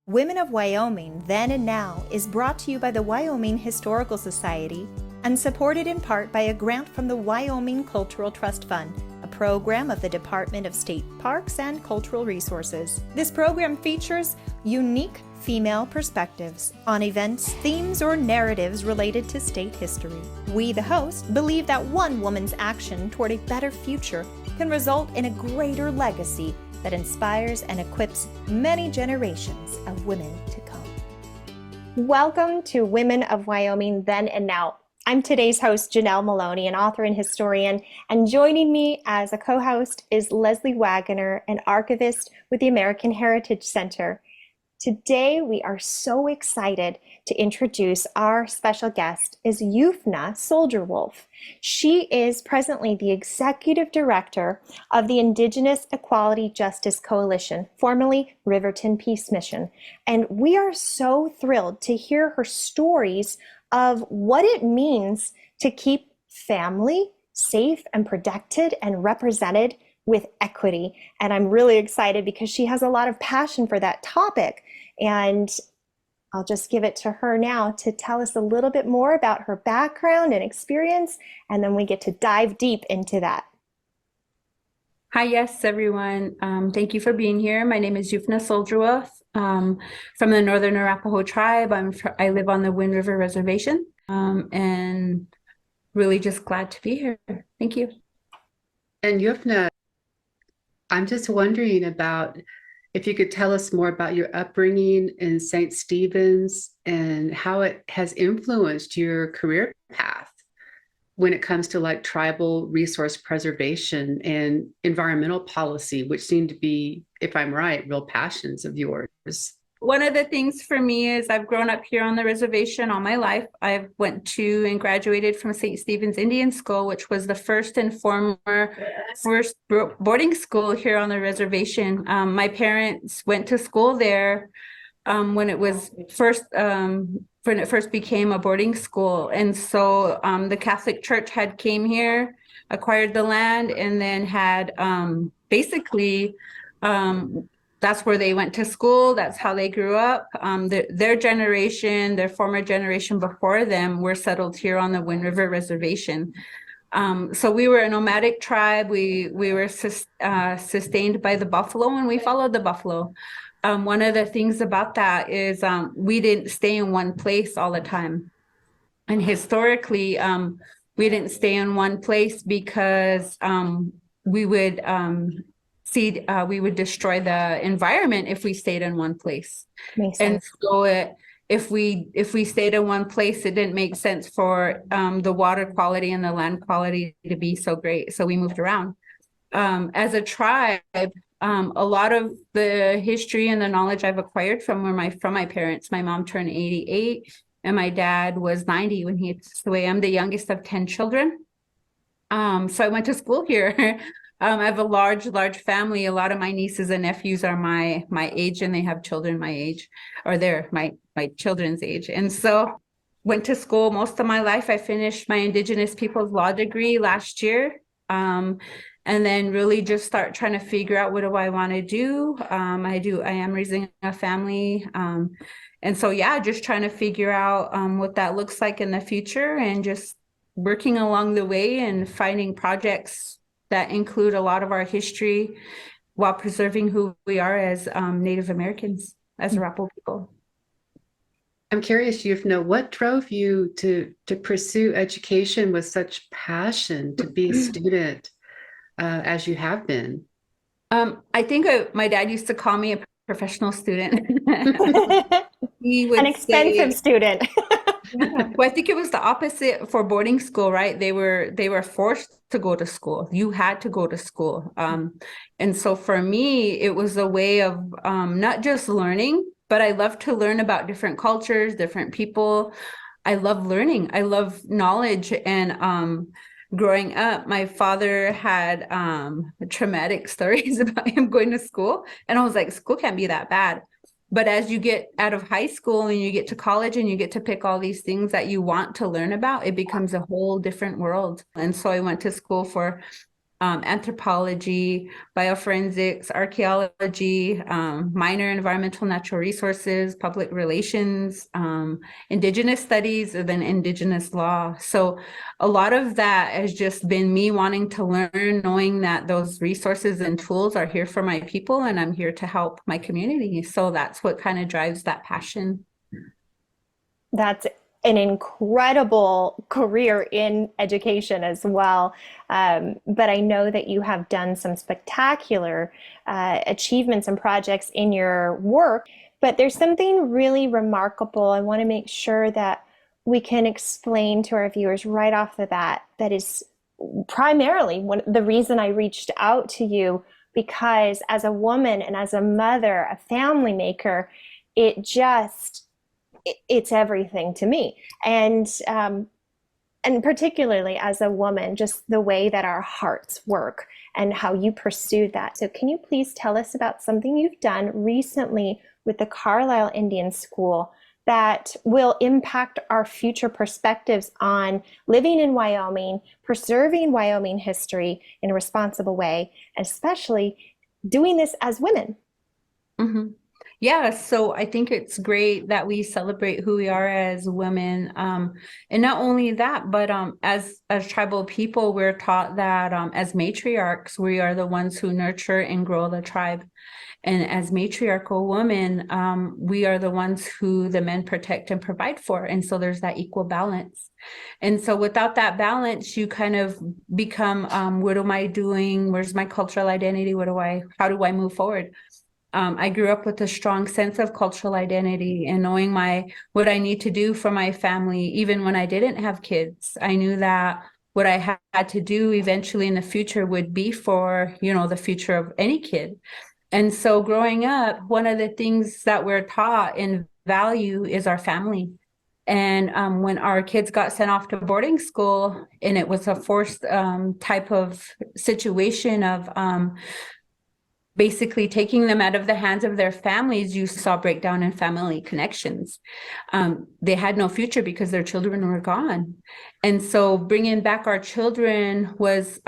Women of Wyoming Then and Now is brought to you by the Wyoming Historical Society and supported in part by a grant from the Wyoming Cultural Trust Fund, a program of the Department of State Parks and Cultural Resources. This program features unique female perspectives on events, themes, or narratives related to state history. We, the host, believe that one woman's action toward a better future can result in a greater legacy that inspires and equips many generations of women to come. Welcome to Women of Wyoming Then and Now. I'm today's host, Janelle Molony, an author and historian, and joining me as a co-host is Leslie Wagoner, an archivist with the American Heritage Center. Today, we are so excited to introduce our special guest is Yufna Soldier Wolf. She is presently the executive director of the Indigenous Equality Justice Coalition, formerly Riverton Peace Mission. And we are so thrilled to hear her stories of what it means to keep family safe and protected and represented with equity. And I'm really excited because she has a lot of passion for that topic. And I'll just give it to her now to tell us a little bit more about her background and experience, and then we get to dive deep into that. Hi, yes, everyone. Thank you for being here. My name is Yufna Soldier Wolf from the Northern Arapahoe Tribe. I live on the Wind River Reservation, and really just glad to be here. Thank you. And Yufna, I'm just wondering about if you could tell us more about your upbringing in St. Stephen's and how it has influenced your career path when it comes to like tribal resource preservation and environmental policy, which seem to be, if I'm right, real passions of yours. One of the things for me is I've grown up here on the reservation all my life. I went to and graduated from St. Stephen's Indian School, which was the first and first boarding school here on the reservation. My parents went to school there when it first became a boarding school. And so the Catholic Church had came here, acquired the land, and then had that's where they went to school. That's how they grew up. Their generation, their former generation before them, were settled here on the Wind River Reservation. So we were a nomadic tribe. We were sustained by the buffalo, and we followed the buffalo. One of the things about that is we didn't stay in one place all the time. And historically, we didn't stay in one place because we would destroy the environment if we stayed in one place. And so if we stayed in one place, it didn't make sense for the water quality and the land quality to be so great. So we moved around. As a tribe, a lot of the history and the knowledge I've acquired from my parents. My mom turned 88 and my dad was 90 when he passed away. I'm the youngest of 10 children. So I went to school here. I have a large family. A lot of my nieces and nephews are my age, and they have children my age, or they're my children's age. And so went to school most of my life. I finished my Indigenous Peoples Law degree last year. And then really just start trying to figure out what do I want to do. I am raising a family. And so, yeah, just trying to figure out what that looks like in the future, and just working along the way and finding projects that include a lot of our history while preserving who we are as Native Americans, as Arapaho people. I'm curious, Yufna, what drove you to pursue education with such passion, to be a student as you have been? I think my dad used to call me a professional student. He would an expensive student. Well, I think it was the opposite for boarding school, right? They were forced to go to school. You had to go to school. And so for me, it was a way of not just learning, but I love to learn about different cultures, different people. I love learning. I love knowledge. And growing up, my father had traumatic stories about him going to school. And I was like, school can't be that bad. But as you get out of high school and you get to college and you get to pick all these things that you want to learn about, it becomes a whole different world. And so I went to school for anthropology, bioforensics, archaeology, minor environmental natural resources, public relations, Indigenous studies, and then Indigenous law. So a lot of that has just been me wanting to learn, knowing that those resources and tools are here for my people, and I'm here to help my community. So that's what kind of drives that passion. That's an incredible career in education as well. But I know that you have done some spectacular achievements and projects in your work. But there's something really remarkable. I want to make sure that we can explain to our viewers right off the bat that is primarily the reason I reached out to you, because as a woman and as a mother, a family maker, it just it's everything to me. And particularly as a woman, just the way that our hearts work and how you pursued that. So can you please tell us about something you've done recently with the Carlisle Indian School that will impact our future perspectives on living in Wyoming, preserving Wyoming history in a responsible way, and especially doing this as women? Mm-hmm. Yeah, so I think it's great that we celebrate who we are as women. And not only that, but as tribal people, we're taught that as matriarchs, we are the ones who nurture and grow the tribe. And as matriarchal women, we are the ones who the men protect and provide for. And so there's that equal balance. And so without that balance, you kind of become, what am I doing? Where's my cultural identity? How do I move forward? I grew up with a strong sense of cultural identity and knowing what I need to do for my family, even when I didn't have kids. I knew that what I had to do eventually in the future would be for, the future of any kid. And so growing up, one of the things that we're taught and value is our family. And when our kids got sent off to boarding school, and it was a forced type of situation of basically taking them out of the hands of their families, you saw breakdown in family connections. They had no future because their children were gone. And so bringing back our children was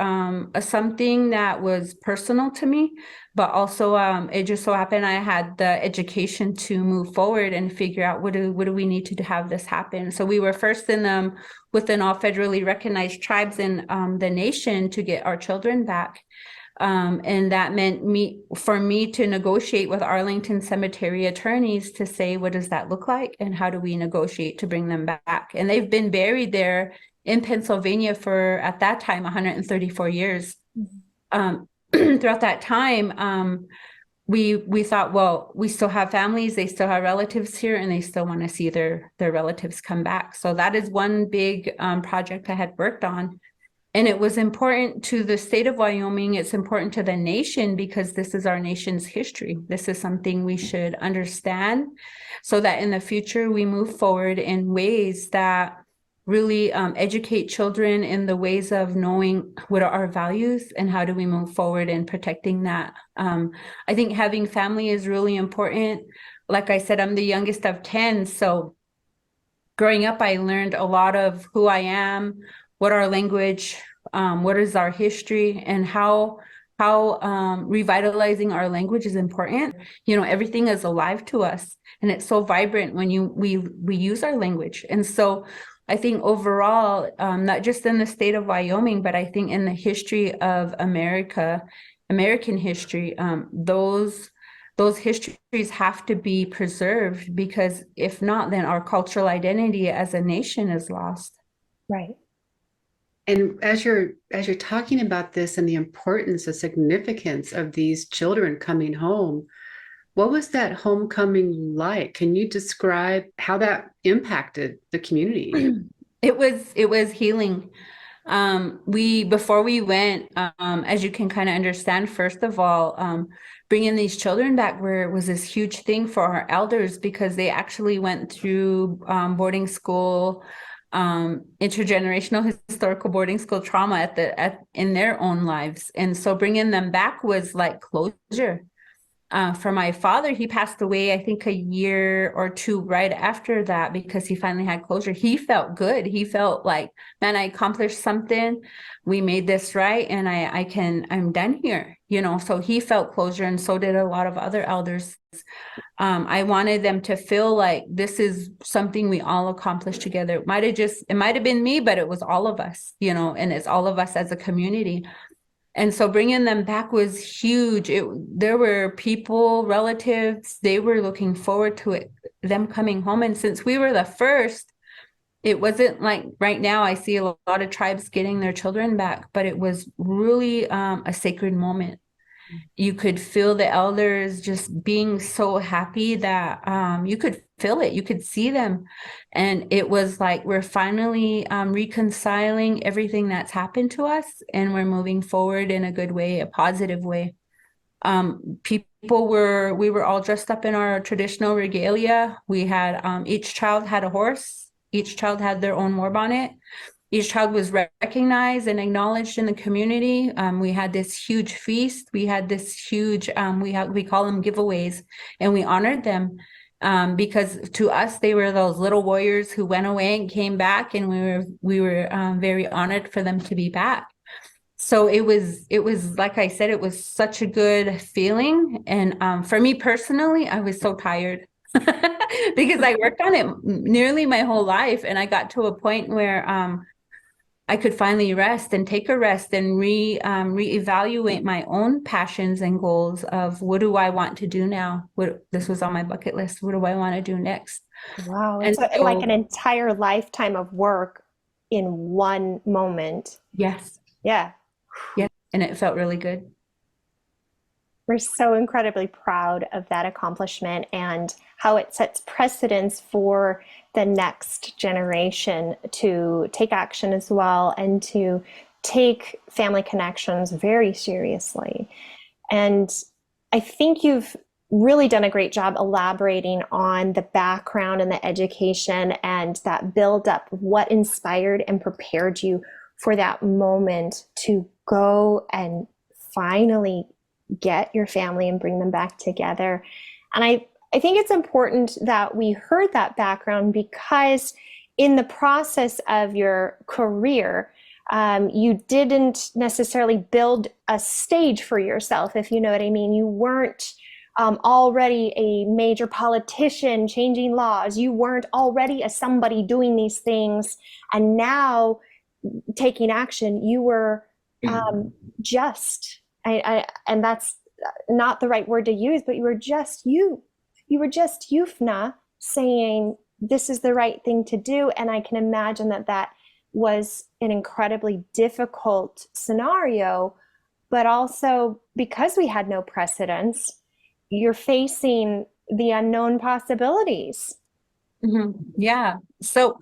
something that was personal to me, but also it just so happened I had the education to move forward and figure out what do we need to have this happen. So we were first within all federally recognized tribes in the nation to get our children back. And that meant for me to negotiate with Arlington Cemetery attorneys to say, what does that look like? And how do we negotiate to bring them back? And they've been buried there in Pennsylvania for, at that time, 134 years. Throughout that time, we thought, well, we still have families, they still have relatives here, and they still want to see their relatives come back. So that is one big project I had worked on. And it was important to the state of Wyoming. It's important to the nation because this is our nation's history. This is something we should understand so that in the future we move forward in ways that really educate children in the ways of knowing what are our values and how do we move forward in protecting that. I think having family is really important. Like I said, I'm the youngest of 10. So growing up, I learned a lot of who I am, what our language, what is our history, and how revitalizing our language is important. Everything is alive to us, and it's so vibrant when we use our language. And so I think overall, not just in the state of Wyoming, but I think in the history of American history, those histories have to be preserved, because if not, then our cultural identity as a nation is lost. Right. And as you're talking about this and the importance, the significance of these children coming home, what was that homecoming like? Can you describe how that impacted the community? It was healing. Before we went, as you can kind of understand, first of all, bringing these children back was this huge thing for our elders, because they actually went through boarding school, intergenerational historical boarding school trauma in their own lives. And so bringing them back was like closure. for my father, he passed away, I think a year or two right after that, because he finally had closure. He felt good. He felt like, man, I accomplished something. We made this right. And I'm done here, so he felt closure, and so did a lot of other elders. I wanted them to feel like this is something we all accomplished together. It might have been me, but it was all of us, and it's all of us as a community. And so bringing them back was huge. There were people, relatives, they were looking forward to it, them coming home. And since we were the first, it wasn't like right now I see a lot of tribes getting their children back, but it was really a sacred moment. You could feel the elders just being so happy that you could feel it. You could see them. And it was like we're finally reconciling everything that's happened to us, and we're moving forward in a good way, a positive way. We were all dressed up in our traditional regalia. We had each child had a horse. Each child had their own war bonnet. Each child was recognized and acknowledged in the community. We had this huge feast. We had this huge, we call them giveaways, and we honored them because to us, they were those little warriors who went away and came back, and we were very honored for them to be back. So it was like I said, it was such a good feeling. And for me personally, I was so tired because I worked on it nearly my whole life, and I got to a point where I could finally rest and take a rest and reevaluate my own passions and goals of what do I want to do now? This was on my bucket list. What do I want to do next? Wow. And It's like an entire lifetime of work in one moment. Yes. Yeah. Yes. And it felt really good. We're so incredibly proud of that accomplishment and how it sets precedents for the next generation to take action as well, and to take family connections very seriously. And I think you've really done a great job elaborating on the background and the education and that buildup of what inspired and prepared you for that moment to go and finally get your family and bring them back together. And I think it's important that we heard that background, because in the process of your career, you didn't necessarily build a stage for yourself, if you know what I mean. You weren't already a major politician changing laws. You weren't already a somebody doing these things and now taking action. You were and that's not the right word to use, but you were just you. You were just Yufna saying, this is the right thing to do. And I can imagine that was an incredibly difficult scenario, but also because we had no precedents, you're facing the unknown possibilities. Mm-hmm. Yeah. So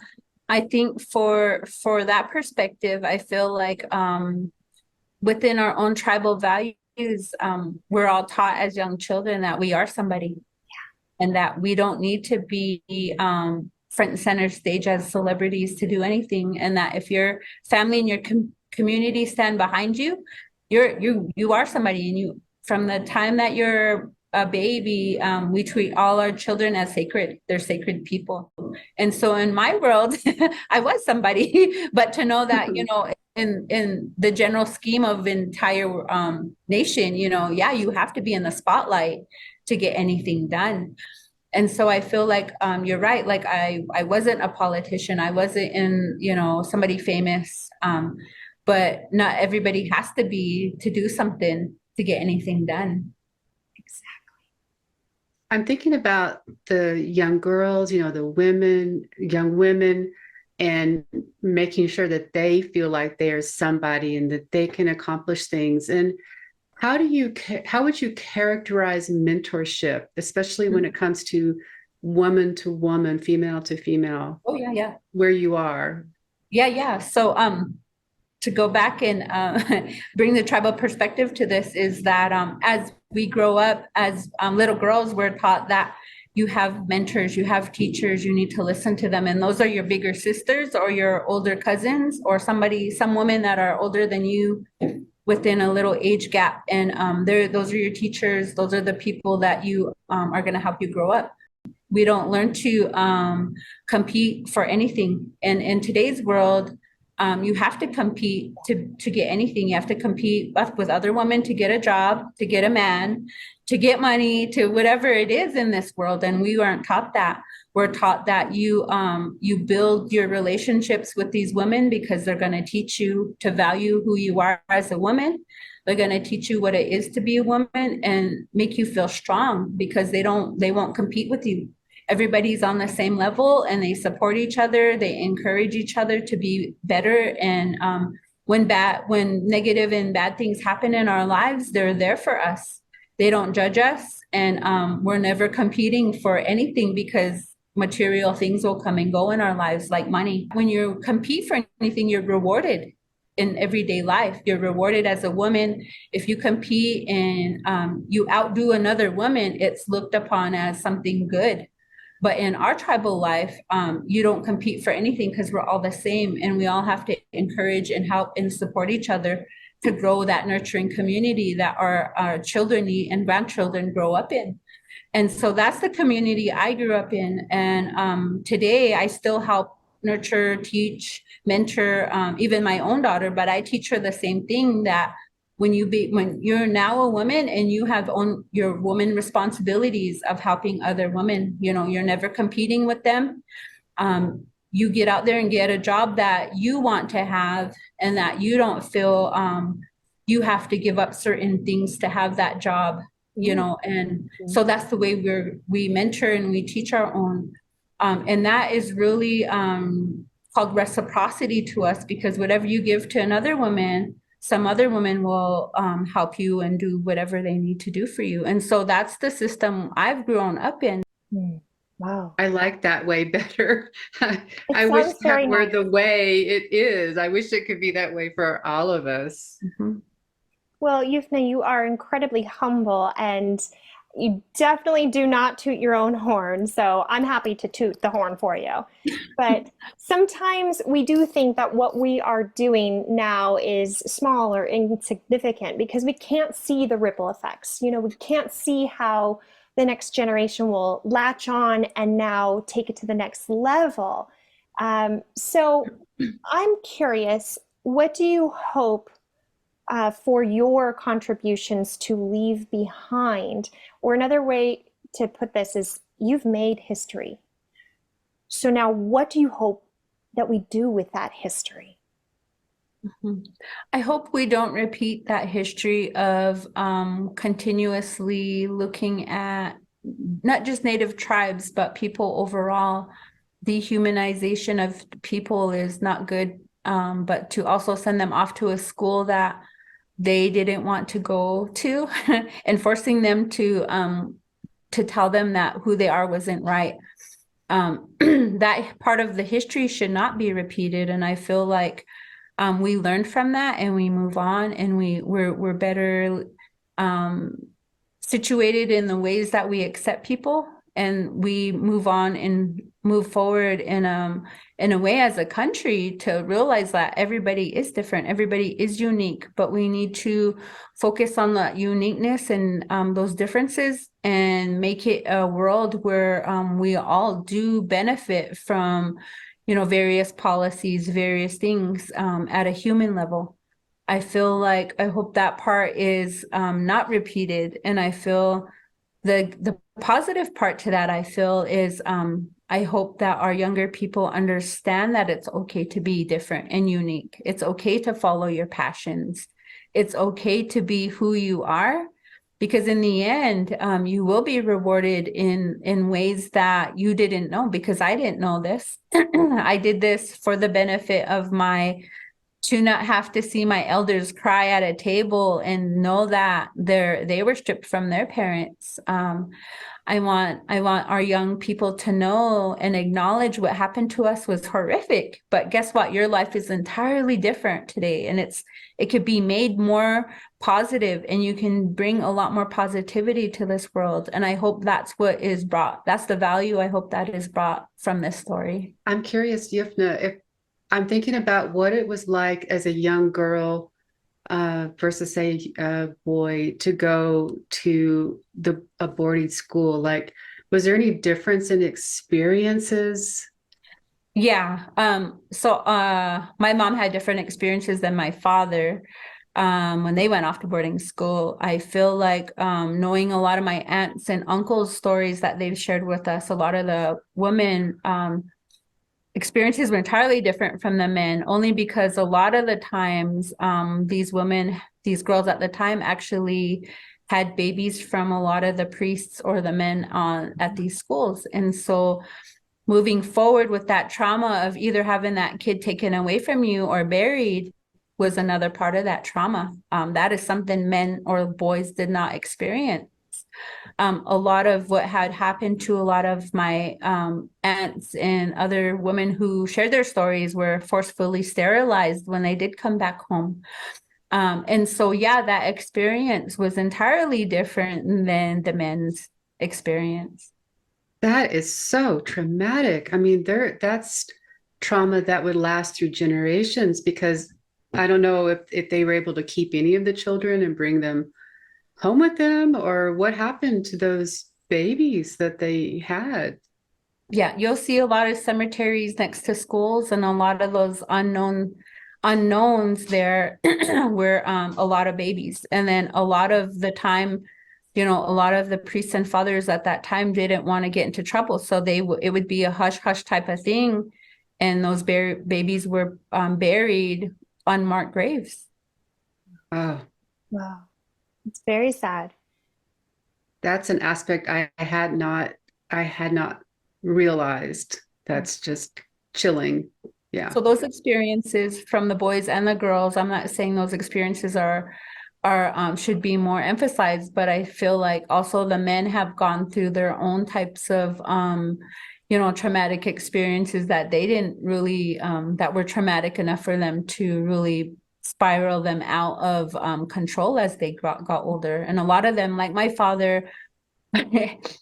I think for that perspective, I feel like within our own tribal values, we're all taught as young children that we are somebody. And that we don't need to be front and center stage as celebrities to do anything. And that if your family and your community stand behind you, you are somebody. And you, from the time that you're a baby, we treat all our children as sacred. They're sacred people. And so in my world, I was somebody, but to know that, in the general scheme of entire nation, yeah, you have to be in the spotlight to get anything done. And so I feel like you're right. Like I wasn't a politician. I wasn't in, somebody famous. But not everybody has to be to do something to get anything done. Exactly. I'm thinking about the young girls, the young women, and making sure that they feel like they're somebody and that they can accomplish things. And how would you characterize mentorship, especially when it comes to woman to woman, female to female? Oh, yeah. Where you are. Yeah. So to go back and bring the tribal perspective to this is that as we grow up as little girls, we're taught that you have mentors, you have teachers, you need to listen to them. And those are your bigger sisters or your older cousins or some women that are older than you within a little age gap. And those are your teachers. Those are the people that you are going to help you grow up. We don't learn to compete for anything. And in today's world, you have to compete to get anything. You have to compete with other women to get a job, to get a man, to get money, to whatever it is in this world. And we weren't taught that. We're taught that you build your relationships with these women because they're going to teach you to value who you are as a woman. They're going to teach you what it is to be a woman and make you feel strong because they won't compete with you. Everybody's on the same level and they support each other. They encourage each other to be better. And when negative and bad things happen in our lives, they're there for us. They don't judge us. And we're never competing for anything because material things will come and go in our lives, like money. When you compete for anything, you're rewarded in everyday life. You're rewarded as a woman. If you compete and you outdo another woman, it's looked upon as something good. But in our tribal life, you don't compete for anything because we're all the same and we all have to encourage and help and support each other to grow that nurturing community that our children and grandchildren grow up in. And so that's the community I grew up in. And today I still help nurture, teach, mentor, even my own daughter, but I teach her the same thing, that when you're now a woman and you have your woman responsibilities of helping other women, you're never competing with them. You get out there and get a job that you want to have and that you don't feel you have to give up certain things to have that job, and so that's the way we mentor and we teach our own. And that is really called reciprocity to us, because whatever you give to another woman, some other woman will help you and do whatever they need to do for you. And so that's the system I've grown up in. Wow. I like that way better. I wish that were the way it is. I wish it could be that way for all of us. Mm-hmm. Well, Yufna, you are incredibly humble and you definitely do not toot your own horn. So I'm happy to toot the horn for you. But sometimes we do think that what we are doing now is small or insignificant because we can't see the ripple effects. We can't see how the next generation will latch on and now take it to the next level. So I'm curious, what do you hope for your contributions to leave behind? Or another way to put this is, you've made history. So now what do you hope that we do with that history? Mm-hmm. I hope we don't repeat that history of continuously looking at not just Native tribes, but people overall. Dehumanization of people is not good, but to also send them off to a school that they didn't want to go to and forcing them to tell them that who they are wasn't right. That part of the history should not be repeated. And I feel like we learned from that and we move on and we're better situated in the ways that we accept people, and we move on and move forward in a way as a country to realize that everybody is different, everybody is unique, but we need to focus on the uniqueness and those differences and make it a world where we all do benefit from various policies, various things at a human level. I hope that part is not repeated. And I feel the positive part to that, I feel, is I hope that our younger people understand that it's okay to be different and unique. It's okay to follow your passions. It's okay to be who you are, because in the end, you will be rewarded in ways that you didn't know, because I didn't know this. I did this for the benefit of to not have to see my elders cry at a table and know that they were stripped from their parents. I want our young people to know and acknowledge what happened to us was horrific, but guess what? Your life is entirely different today, and it could be made more positive, and you can bring a lot more positivity to this world. And I hope that's what is brought. That's the value I hope that is brought from this story. I'm curious, Yufna, if I'm thinking about what it was like as a young girl versus say a boy to go to a boarding school? Like, was there any difference in experiences? Yeah. My mom had different experiences than my father. When they went off to boarding school, I feel like knowing a lot of my aunts and uncles' stories that they've shared with us, a lot of the women experiences were entirely different from the men, only because a lot of the times these women, these girls at the time actually had babies from a lot of the priests or the men at these schools. And so moving forward with that trauma of either having that kid taken away from you or buried was another part of that trauma. That is something men or boys did not experience. A lot of what had happened to a lot of my aunts and other women who shared their stories were forcefully sterilized when they did come back home. And so, yeah, that experience was entirely different than the men's experience. That is so traumatic. I mean, that's trauma that would last through generations, because I don't know if they were able to keep any of the children and bring them home with them, or what happened to those babies that they had. Yeah, you'll see a lot of cemeteries next to schools, and a lot of those unknowns there were a lot of babies. And then a lot of the time, a lot of the priests and fathers at that time didn't want to get into trouble, so it would be a hush hush type of thing, and those babies were buried unmarked graves. Oh, Wow. It's very sad. that's an aspect I had not realized. That's just chilling. Yeah. So those experiences from the boys and the girls, I'm not saying those experiences are should be more emphasized, but I feel like also the men have gone through their own types of traumatic experiences that they didn't really that were traumatic enough for them to really spiral them out of control as they got older. And a lot of them, like my father,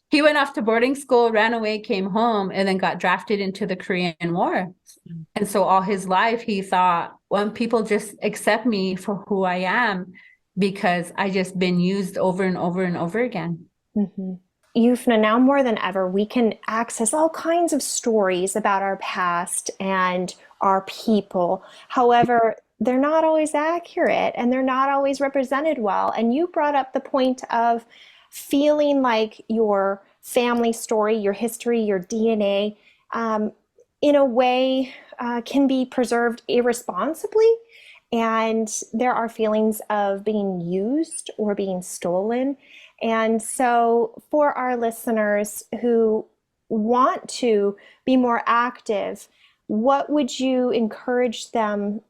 he went off to boarding school, ran away, came home, and then got drafted into the Korean War. And so all his life he thought, well, people just accept me for who I am because I just been used over and over and over again. Mm-hmm. Yufna, now more than ever, we can access all kinds of stories about our past and our people. However, they're not always accurate and they're not always represented well. And you brought up the point of feeling like your family story, your history, your DNA, in a way, can be preserved irresponsibly. And there are feelings of being used or being stolen. And so, for our listeners who want to be more active, what would you encourage them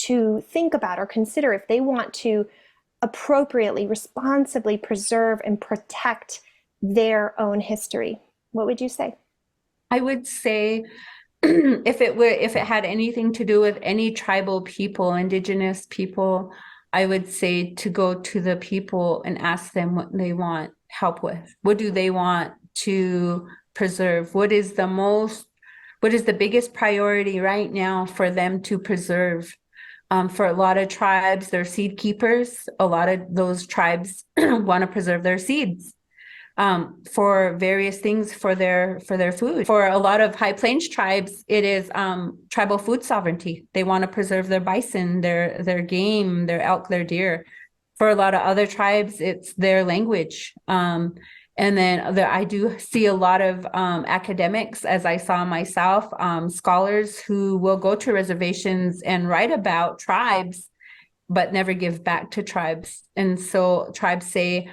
to think about or consider if they want to appropriately, responsibly preserve and protect their own history? What would you say? I would say if it had anything to do with any tribal people, indigenous people, I would say to go to the people and ask them what they want help with. What do they want to preserve? What is the biggest priority right now for them to preserve? For a lot of tribes, they're seed keepers. A lot of those tribes want to preserve their seeds for various things for their food. For a lot of High Plains tribes, it is tribal food sovereignty. They want to preserve their bison, their game, their elk, their deer. For a lot of other tribes, it's their language. And then I do see a lot of academics, as I saw myself, scholars who will go to reservations and write about tribes, but never give back to tribes. And so tribes say,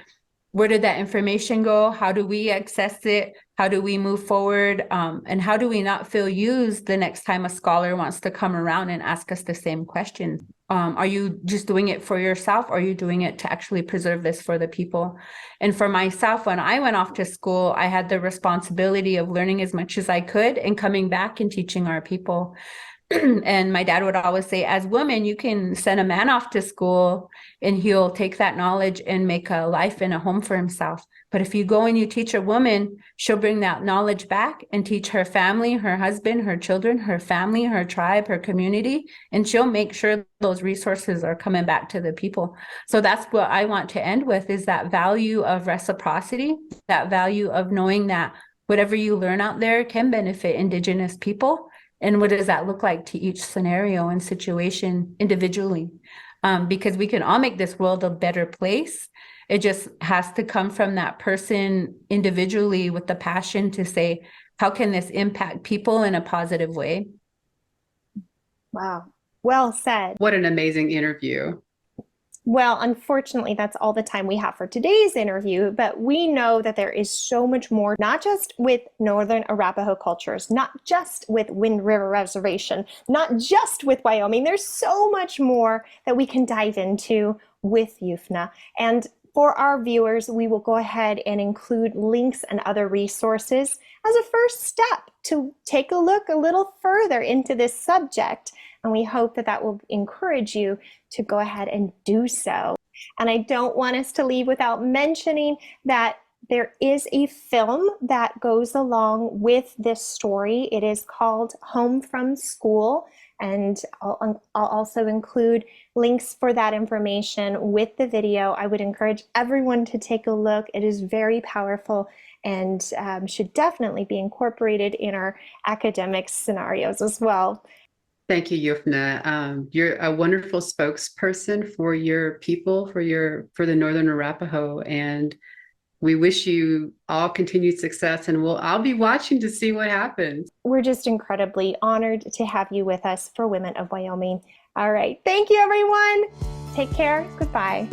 where did that information go? How do we access it? How do we move forward? And how do we not feel used the next time a scholar wants to come around and ask us the same question? Are you just doing it for yourself, or are you doing it to actually preserve this for the people? And for myself, when I went off to school, I had the responsibility of learning as much as I could and coming back and teaching our people. And my dad would always say, as women, you can send a man off to school and he'll take that knowledge and make a life and a home for himself. But if you go and you teach a woman, she'll bring that knowledge back and teach her family, her husband, her children, her family, her tribe, her community, and she'll make sure those resources are coming back to the people. So that's what I want to end with, is that value of reciprocity, that value of knowing that whatever you learn out there can benefit Indigenous people. And what does that look like to each scenario and situation individually? Because we can all make this world a better place. It just has to come from that person individually with the passion to say, how can this impact people in a positive way? Wow. Well said. What an amazing interview. Well, unfortunately, that's all the time we have for today's interview, but we know that there is so much more, not just with Northern Arapahoe cultures, not just with Wind River Reservation, not just with Wyoming. There's so much more that we can dive into with Yufna. And for our viewers, we will go ahead and include links and other resources as a first step to take a look a little further into this subject. And we hope that that will encourage you to go ahead and do so. And I don't want us to leave without mentioning that there is a film that goes along with this story. It is called Home from School. And I'll also include links for that information with the video. I would encourage everyone to take a look. It is very powerful and should definitely be incorporated in our academic scenarios as well. Thank you, Yufna. You're a wonderful spokesperson for your people, for the Northern Arapahoe, and we wish you all continued success, and I'll be watching to see what happens. We're just incredibly honored to have you with us for Women of Wyoming. All right. Thank you, everyone. Take care. Goodbye.